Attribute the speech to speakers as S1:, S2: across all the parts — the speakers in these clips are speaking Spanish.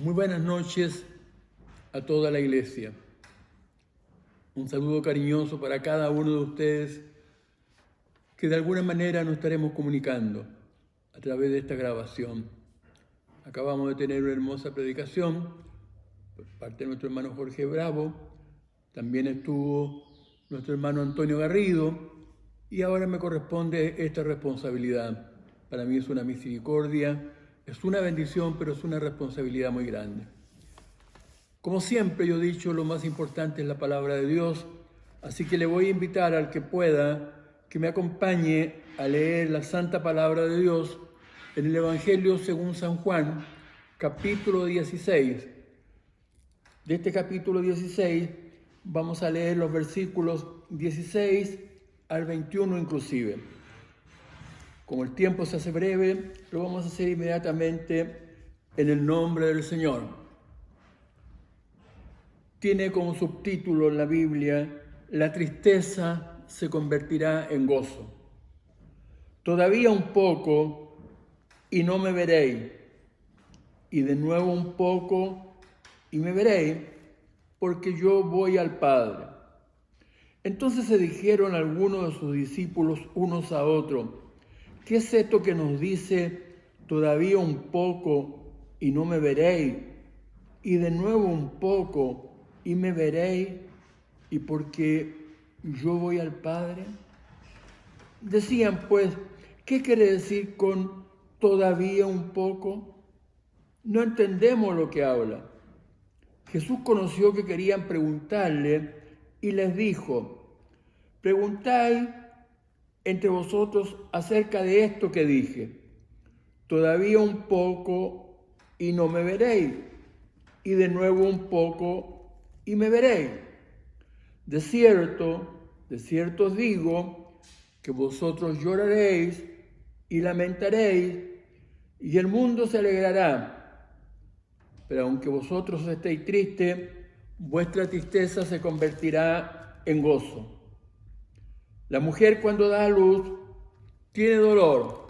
S1: Muy buenas noches a toda la iglesia. Un saludo cariñoso para cada uno de ustedes que de alguna manera nos estaremos comunicando a través de esta grabación. Acabamos de tener una hermosa predicación por parte de nuestro hermano Jorge Bravo. También estuvo nuestro hermano Antonio Garrido y ahora me corresponde esta responsabilidad. Para mí es una misericordia, es una bendición, pero es una responsabilidad muy grande. Como siempre yo he dicho, lo más importante es la palabra de Dios, así que le voy a invitar al que pueda que me acompañe a leer la santa palabra de Dios en el Evangelio según San Juan, capítulo 16. De este capítulo 16 vamos a leer los versículos 16 al 21 inclusive. Como el tiempo se hace breve, lo vamos a hacer inmediatamente en el nombre del Señor. Tiene como subtítulo en la Biblia: la tristeza se convertirá en gozo. Todavía un poco y no me veréis, y de nuevo un poco y me veréis, porque yo voy al Padre. Entonces se dijeron algunos de sus discípulos unos a otros: ¿qué es esto que nos dice, todavía un poco y no me veréis, y de nuevo un poco y me veréis, y porque yo voy al Padre? Decían pues: ¿qué quiere decir con todavía un poco? No entendemos lo que habla. Jesús conoció que querían preguntarle y les dijo: preguntáis entre vosotros acerca de esto que dije, todavía un poco y no me veréis, y de nuevo un poco y me veréis. De cierto os digo, que vosotros lloraréis y lamentaréis, y el mundo se alegrará. Pero aunque vosotros estéis tristes, vuestra tristeza se convertirá en gozo. La mujer, cuando da a luz, tiene dolor,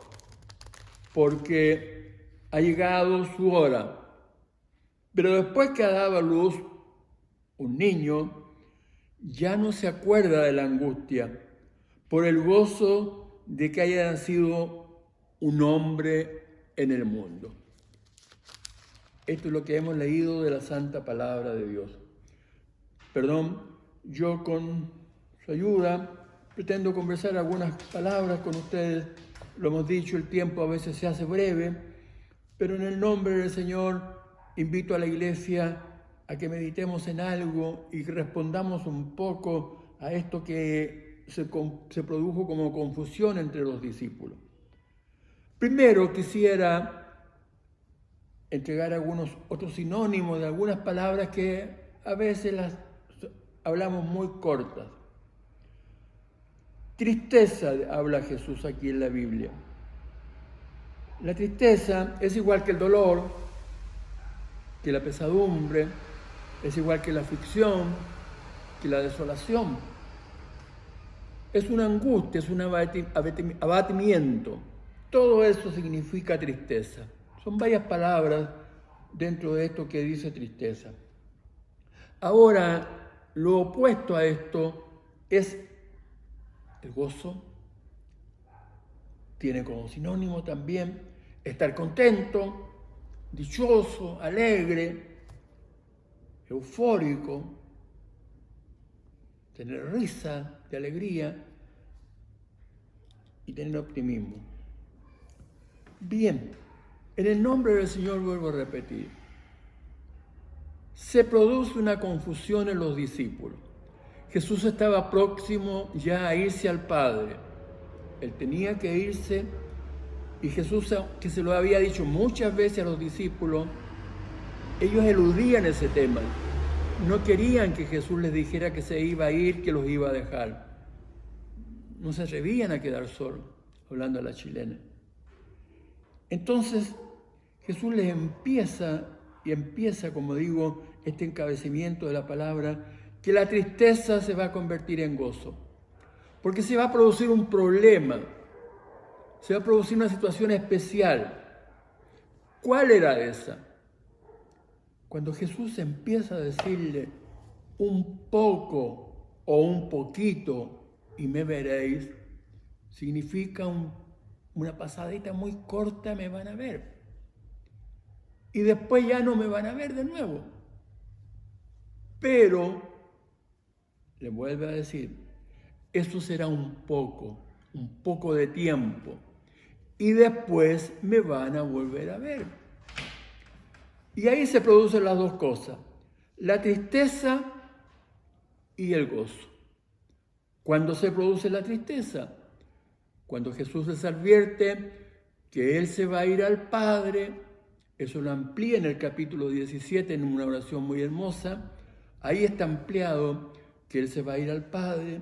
S1: porque ha llegado su hora. Pero después que ha dado a luz un niño, ya no se acuerda de la angustia, por el gozo de que haya nacido un hombre en el mundo. Esto es lo que hemos leído de la santa palabra de Dios. Yo con su ayuda pretendo conversar algunas palabras con ustedes. Lo hemos dicho, el tiempo a veces se hace breve, pero en el nombre del Señor invito a la iglesia a que meditemos en algo y que respondamos un poco a esto que se produjo como confusión entre los discípulos. Primero quisiera entregar algunos otros sinónimos de algunas palabras que a veces las hablamos muy cortas. Tristeza habla Jesús aquí en la Biblia. La tristeza es igual que el dolor, que la pesadumbre, es igual que la aflicción, que la desolación. Es una angustia, es un abatimiento. Todo eso significa tristeza. Son varias palabras dentro de esto que dice tristeza. Ahora, lo opuesto a esto es el gozo. Tiene como sinónimo también estar contento, dichoso, alegre, eufórico, tener risa de alegría y tener optimismo. Bien, en el nombre del Señor vuelvo a repetir. Se produce una confusión en los discípulos. Jesús estaba próximo ya a irse al Padre. Él tenía que irse y Jesús, que se lo había dicho muchas veces a los discípulos, ellos eludían ese tema. No querían que Jesús les dijera que se iba a ir, que los iba a dejar. No se atrevían a quedar solos, hablando a la chilena. Entonces Jesús les empieza, como digo, este encabezamiento de la palabra, que la tristeza se va a convertir en gozo. Porque se va a producir un problema, se va a producir una situación especial. ¿Cuál era esa? Cuando Jesús empieza a decirle un poco o un poquito y me veréis, significa una pasadita muy corta, me van a ver. Y después ya no me van a ver de nuevo. Pero, le vuelve a decir, eso será un poco de tiempo. Y después me van a volver a ver. Y ahí se producen las dos cosas, la tristeza y el gozo. ¿Cuándo se produce la tristeza? Cuando Jesús les advierte que Él se va a ir al Padre. Eso lo amplía en el capítulo 17 en una oración muy hermosa. Ahí está ampliado que Él se va a ir al Padre.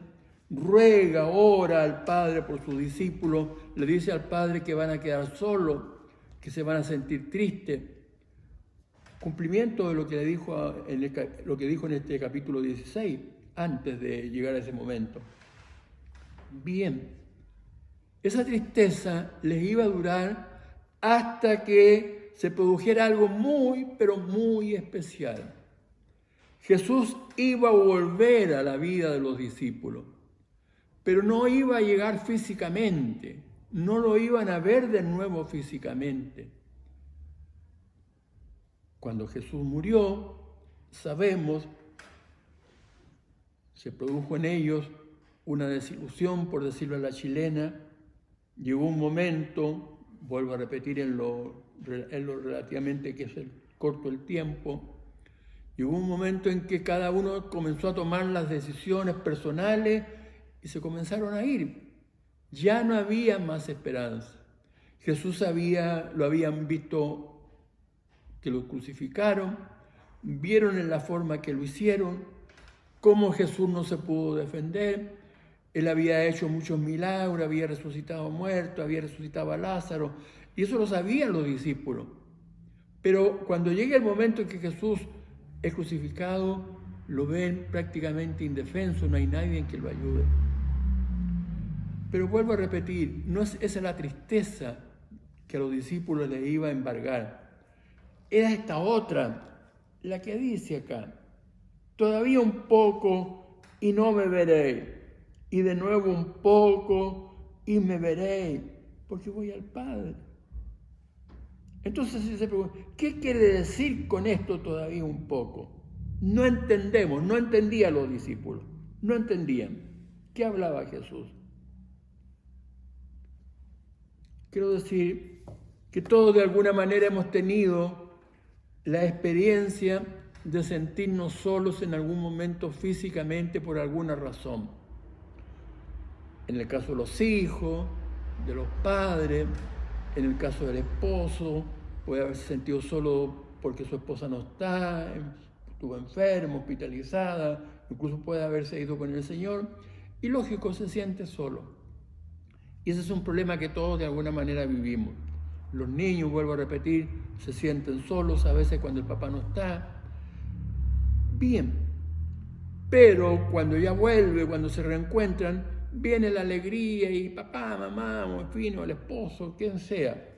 S1: Ruega, ora al Padre por sus discípulos. Le dice al Padre que van a quedar solos, que se van a sentir tristes. Cumplimiento de lo que dijo en este capítulo 16, antes de llegar a ese momento. Bien, esa tristeza les iba a durar hasta que se produjera algo muy, pero muy especial. Jesús iba a volver a la vida de los discípulos, pero no iba a llegar físicamente, no lo iban a ver de nuevo físicamente. Cuando Jesús murió, sabemos, se produjo en ellos una desilusión, por decirlo a la chilena. Llegó un momento, vuelvo a repetir en lo relativamente que es corto el tiempo, llegó un momento en que cada uno comenzó a tomar las decisiones personales y se comenzaron a ir. Ya no había más esperanza. Jesús lo habían visto que lo crucificaron, vieron en la forma que lo hicieron, cómo Jesús no se pudo defender. Él había hecho muchos milagros, había resucitado a muertos, había resucitado a Lázaro, y eso lo sabían los discípulos. Pero cuando llega el momento en que Jesús es crucificado, lo ven prácticamente indefenso, no hay nadie que lo ayude. Pero vuelvo a repetir, no es esa la tristeza que a los discípulos les iba a embargar. Era esta otra, la que dice acá, todavía un poco y no me veréis, y de nuevo un poco y me veréis, porque voy al Padre. Entonces se pregunta, ¿qué quiere decir con esto todavía un poco? No entendemos, no entendían los discípulos, no entendían. ¿Qué hablaba Jesús? Quiero decir que todos de alguna manera hemos tenido la experiencia de sentirnos solos en algún momento físicamente por alguna razón. En el caso de los hijos, de los padres, en el caso del esposo, puede haberse sentido solo porque su esposa no está, estuvo enfermo, hospitalizada, incluso puede haberse ido con el Señor, y lógico, se siente solo. Y ese es un problema que todos de alguna manera vivimos. Los niños, vuelvo a repetir, se sienten solos a veces cuando el papá no está. Bien, pero cuando ya vuelve, cuando se reencuentran, viene la alegría y papá, mamá, o en fin, o el esposo, quien sea.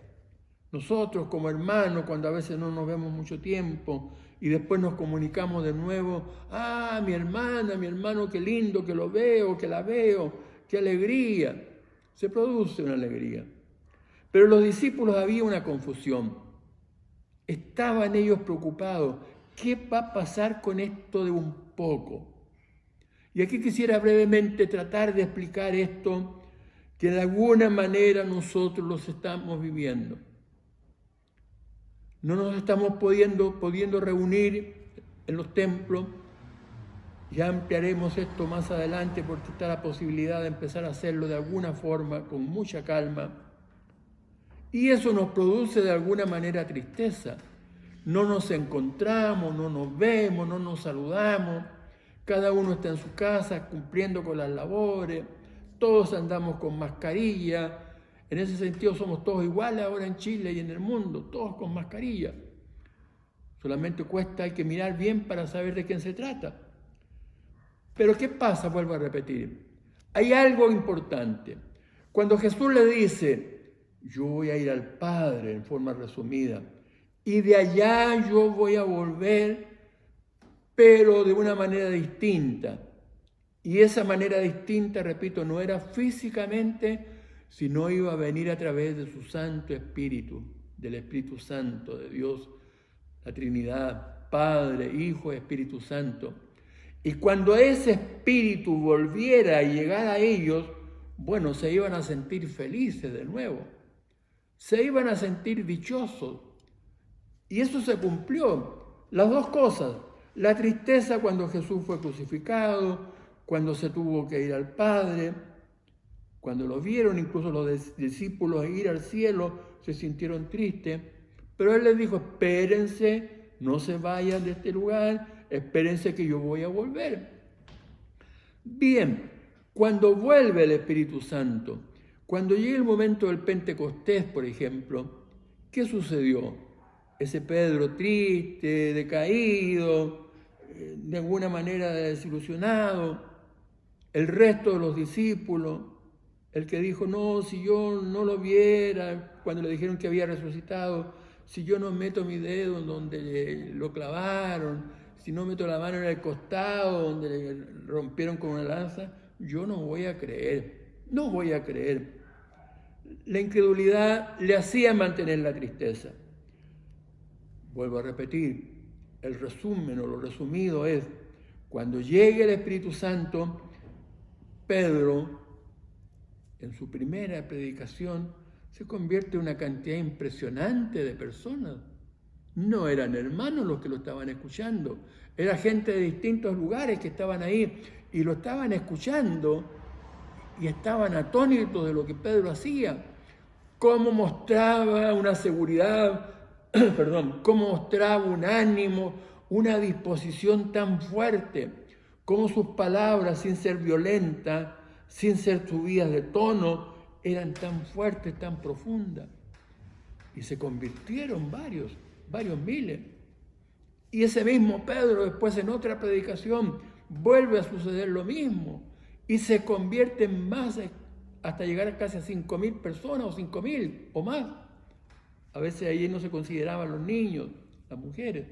S1: Nosotros como hermanos, cuando a veces no nos vemos mucho tiempo y después nos comunicamos de nuevo, mi hermana, mi hermano, qué lindo que lo veo, que la veo, qué alegría. Se produce una alegría. Pero los discípulos había una confusión. Estaban ellos preocupados. ¿Qué va a pasar con esto de un poco? Y aquí quisiera brevemente tratar de explicar esto, que de alguna manera nosotros los estamos viviendo. No nos estamos pudiendo reunir en los templos. Ya ampliaremos esto más adelante porque está la posibilidad de empezar a hacerlo de alguna forma, con mucha calma. Y eso nos produce de alguna manera tristeza. No nos encontramos, no nos vemos, no nos saludamos. Cada uno está en su casa cumpliendo con las labores. Todos andamos con mascarilla. En ese sentido somos todos iguales ahora en Chile y en el mundo, todos con mascarilla. Solamente hay que mirar bien para saber de quién se trata. Pero ¿qué pasa? Vuelvo a repetir. Hay algo importante. Cuando Jesús le dice, yo voy a ir al Padre, en forma resumida, y de allá yo voy a volver, pero de una manera distinta. Y esa manera distinta, repito, no era físicamente, sino iba a venir a través de su Santo Espíritu, del Espíritu Santo de Dios, la Trinidad, Padre, Hijo, Espíritu Santo. Y cuando ese Espíritu volviera y llegara a ellos, bueno, se iban a sentir felices de nuevo, se iban a sentir dichosos. Y eso se cumplió, las dos cosas, la tristeza cuando Jesús fue crucificado, cuando se tuvo que ir al Padre, cuando lo vieron incluso los discípulos ir al cielo, se sintieron tristes, pero Él les dijo, espérense, no se vayan de este lugar, espérense que yo voy a volver. Bien, cuando vuelve el Espíritu Santo, cuando llegue el momento del Pentecostés, por ejemplo, ¿qué sucedió? Ese Pedro triste, decaído, de alguna manera desilusionado, el resto de los discípulos, el que dijo, no, si yo no lo viera, cuando le dijeron que había resucitado, si yo no meto mi dedo en donde lo clavaron, si no meto la mano en el costado donde le rompieron con una lanza, yo no voy a creer, no voy a creer. La incredulidad le hacía mantener la tristeza. Vuelvo a repetir, el resumen o lo resumido es, cuando llegue el Espíritu Santo, Pedro, en su primera predicación, se convierte en una cantidad impresionante de personas. No eran hermanos los que lo estaban escuchando, era gente de distintos lugares que estaban ahí y lo estaban escuchando y estaban atónitos de lo que Pedro hacía, cómo mostraba una seguridad, cómo mostraba un ánimo, una disposición tan fuerte, cómo sus palabras, sin ser violentas, sin ser subidas de tono, eran tan fuertes, tan profundas. Y se convirtieron varios miles. Y ese mismo Pedro después en otra predicación vuelve a suceder lo mismo y se convierte en más, hasta llegar a casi a 5.000 personas o 5.000 o más. A veces allí no se consideraban los niños, las mujeres.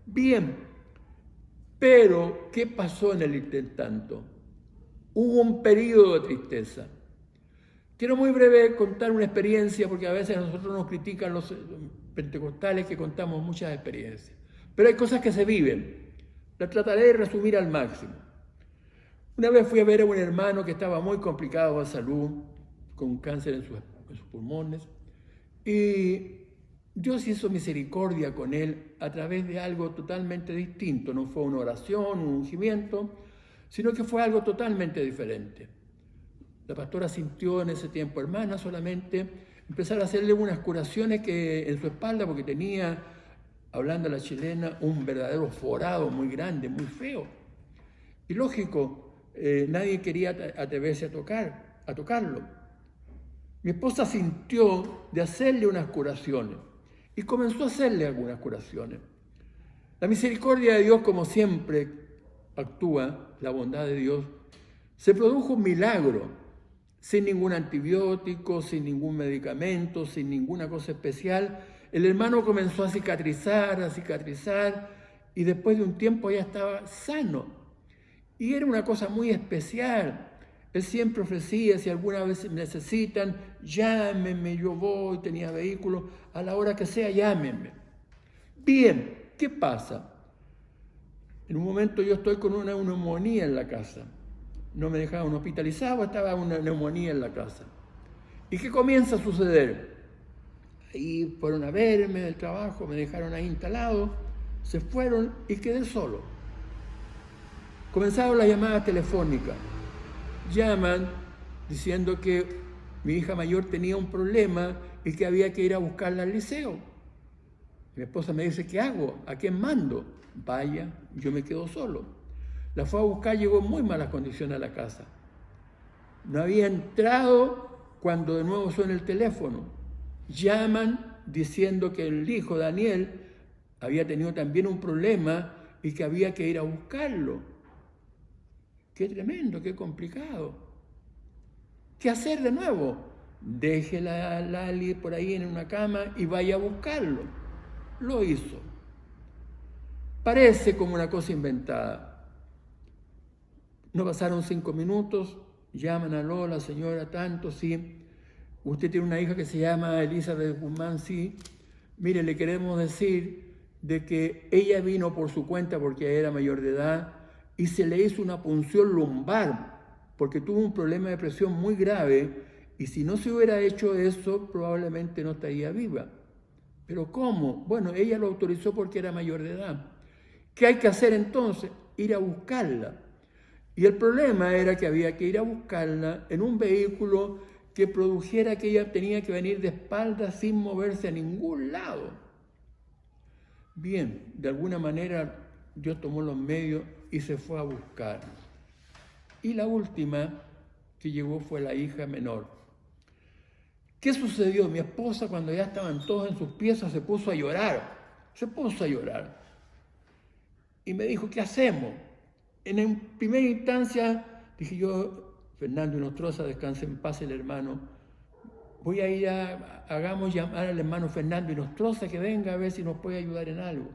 S1: Bien, pero ¿qué pasó en el intertanto? Hubo un periodo de tristeza. Quiero muy breve contar una experiencia, porque a veces a nosotros nos critican los pentecostales que contamos muchas experiencias. Pero hay cosas que se viven. Las trataré de resumir al máximo. Una vez fui a ver a un hermano que estaba muy complicado de salud, con cáncer en sus pulmones, y Dios hizo misericordia con él a través de algo totalmente distinto. No fue una oración, un ungimiento, sino que fue algo totalmente diferente. La pastora sintió en ese tiempo, hermana, solamente empezar a hacerle unas curaciones que en su espalda, porque tenía, hablando a la chilena, un verdadero forado muy grande, muy feo. Y lógico, nadie quería atreverse a tocarlo. Mi esposa sintió de hacerle unas curaciones y comenzó a hacerle algunas curaciones. La misericordia de Dios, como siempre actúa, la bondad de Dios, se produjo un milagro, sin ningún antibiótico, sin ningún medicamento, sin ninguna cosa especial. El hermano comenzó a cicatrizar, y después de un tiempo ya estaba sano. Y era una cosa muy especial. Él siempre ofrecía, si alguna vez necesitan, llámenme, yo voy, tenía vehículo, a la hora que sea, llámenme. Bien, ¿qué pasa? En un momento yo estoy con una neumonía en la casa. No me dejaban hospitalizado, estaba una neumonía en la casa. ¿Y qué comienza a suceder? Ahí fueron a verme del trabajo, me dejaron ahí instalado, se fueron y quedé solo. Comenzaron las llamadas telefónicas. Llaman diciendo que mi hija mayor tenía un problema y que había que ir a buscarla al liceo. Mi esposa me dice, ¿qué hago? ¿A quién mando? Vaya, yo me quedo solo. La fue a buscar, llegó en muy malas condiciones a la casa. No había entrado cuando de nuevo suena el teléfono. Llaman diciendo que el hijo, Daniel, había tenido también un problema y que había que ir a buscarlo. Qué tremendo, qué complicado. ¿Qué hacer de nuevo? Déjela a Lali por ahí en una cama y vaya a buscarlo. Lo hizo. Parece como una cosa inventada. No pasaron 5 minutos, llaman a Lola, señora, tanto, sí. Usted tiene una hija que se llama Elizabeth Guzmán, sí. Mire, le queremos decir de que ella vino por su cuenta porque era mayor de edad y se le hizo una punción lumbar porque tuvo un problema de presión muy grave y si no se hubiera hecho eso probablemente no estaría viva. ¿Pero cómo? Bueno, ella lo autorizó porque era mayor de edad. ¿Qué hay que hacer entonces? Ir a buscarla. Y el problema era que había que ir a buscarla en un vehículo que produjera que ella tenía que venir de espaldas sin moverse a ningún lado. Bien, de alguna manera Dios tomó los medios y se fue a buscar. Y la última que llegó fue la hija menor. ¿Qué sucedió? Mi esposa, cuando ya estaban todos en sus piezas, se puso a llorar. Y me dijo, ¿qué hacemos? En primera instancia dije yo, Fernando Inostroza, descanse en paz el hermano, voy a ir hagamos llamar al hermano Fernando Inostroza que venga a ver si nos puede ayudar en algo.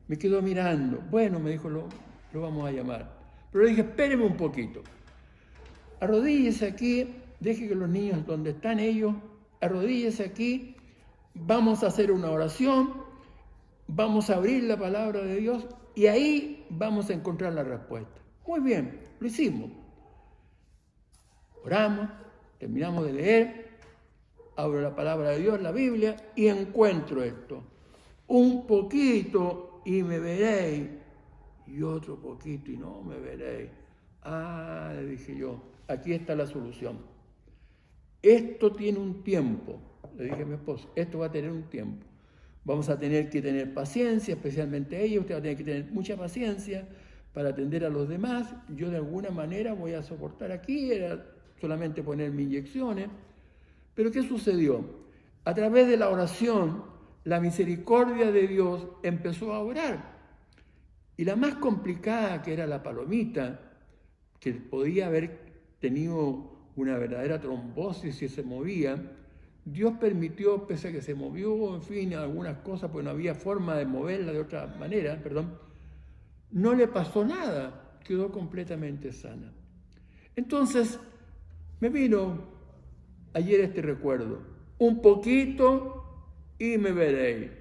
S1: Me quedó mirando. Bueno, me dijo, lo vamos a llamar. Pero le dije, espéreme un poquito. Arrodíllese aquí, deje que los niños, donde están ellos, arrodíllese aquí, vamos a hacer una oración, vamos a abrir la palabra de Dios y ahí vamos a encontrar la respuesta. Muy bien, lo hicimos. Oramos, terminamos de leer, abro la palabra de Dios, la Biblia, y encuentro esto. Un poquito y me veréis, y otro poquito y no me veréis. Ah, le dije yo, aquí está la solución. Esto tiene un tiempo, le dije a mi esposo, esto va a tener un tiempo. Vamos a tener que tener paciencia, especialmente ella, usted va a tener que tener mucha paciencia para atender a los demás. Yo de alguna manera voy a soportar aquí, era solamente poner mis inyecciones. Pero ¿qué sucedió? A través de la oración, la misericordia de Dios empezó a obrar. Y la más complicada, que era la palomita, que podía haber tenido una verdadera trombosis si se movía, Dios permitió, pese a que se movió, en fin, algunas cosas, pues no había forma de moverla de otra manera, no le pasó nada, quedó completamente sana. Entonces, me vino ayer este recuerdo, un poquito y me veréis,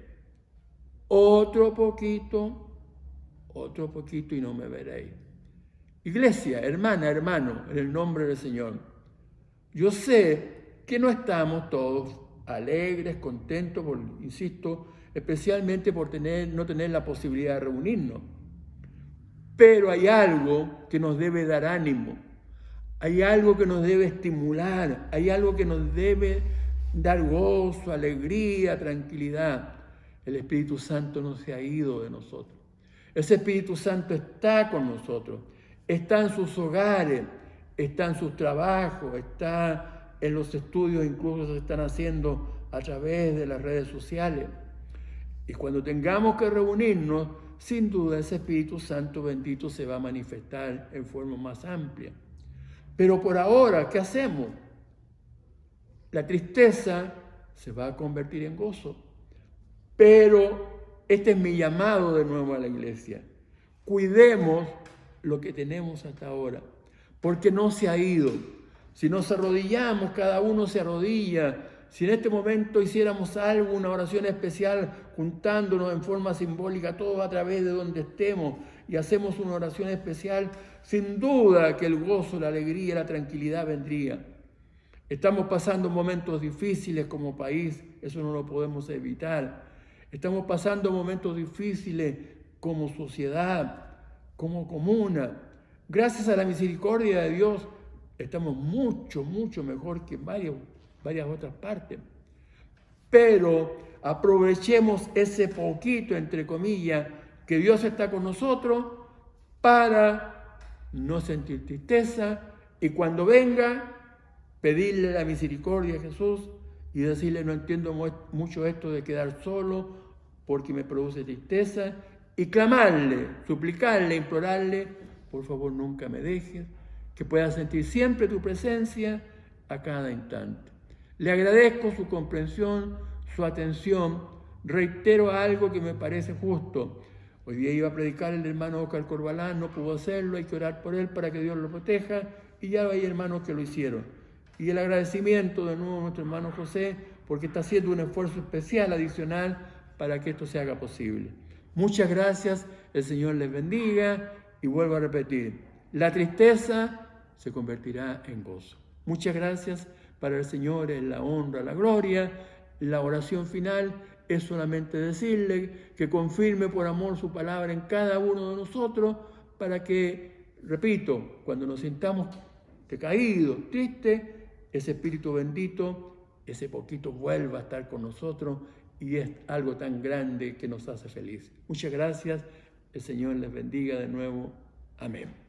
S1: otro poquito y no me veréis. Iglesia, hermana, hermano, en el nombre del Señor, yo sé que no estamos todos alegres, contentos, insisto, especialmente por no tener la posibilidad de reunirnos. Pero hay algo que nos debe dar ánimo, hay algo que nos debe estimular, hay algo que nos debe dar gozo, alegría, tranquilidad. El Espíritu Santo no se ha ido de nosotros. Ese Espíritu Santo está con nosotros, está en sus hogares, está en sus trabajos, está en los estudios incluso que se están haciendo a través de las redes sociales. Y cuando tengamos que reunirnos, sin duda ese Espíritu Santo bendito se va a manifestar en forma más amplia. Pero por ahora, ¿qué hacemos? La tristeza se va a convertir en gozo. Pero este es mi llamado de nuevo a la iglesia. Cuidemos lo que tenemos hasta ahora, porque no se ha ido. Si nos arrodillamos, cada uno se arrodilla. Si en este momento hiciéramos algo, una oración especial, juntándonos en forma simbólica, todos a través de donde estemos, y hacemos una oración especial, sin duda que el gozo, la alegría, la tranquilidad vendría. Estamos pasando momentos difíciles como país, eso no lo podemos evitar. Estamos pasando momentos difíciles como sociedad, como comuna. Gracias a la misericordia de Dios, estamos mucho mejor que en varias otras partes. Pero aprovechemos ese poquito, entre comillas, que Dios está con nosotros para no sentir tristeza y cuando venga, pedirle la misericordia a Jesús y decirle, no entiendo mucho esto de quedar solo porque me produce tristeza, y clamarle, suplicarle, implorarle, por favor nunca me dejes, que pueda sentir siempre tu presencia a cada instante. Le agradezco su comprensión, su atención, Reitero algo que me parece justo. Hoy día iba a predicar el hermano Oscar Corbalán, no pudo hacerlo, hay que orar por él para que Dios lo proteja, y ya hay hermanos que lo hicieron. Y el agradecimiento de nuevo a nuestro hermano José, porque está haciendo un esfuerzo especial, adicional, para que esto se haga posible. Muchas gracias, el Señor les bendiga, y vuelvo a repetir, la tristeza se convertirá en gozo. Muchas gracias. Para el Señor es la honra, la gloria. La oración final es solamente decirle que confirme por amor su palabra en cada uno de nosotros para que, repito, cuando nos sintamos decaídos, tristes, ese Espíritu bendito, ese poquito vuelva a estar con nosotros y es algo tan grande que nos hace felices. Muchas gracias. El Señor les bendiga de nuevo. Amén.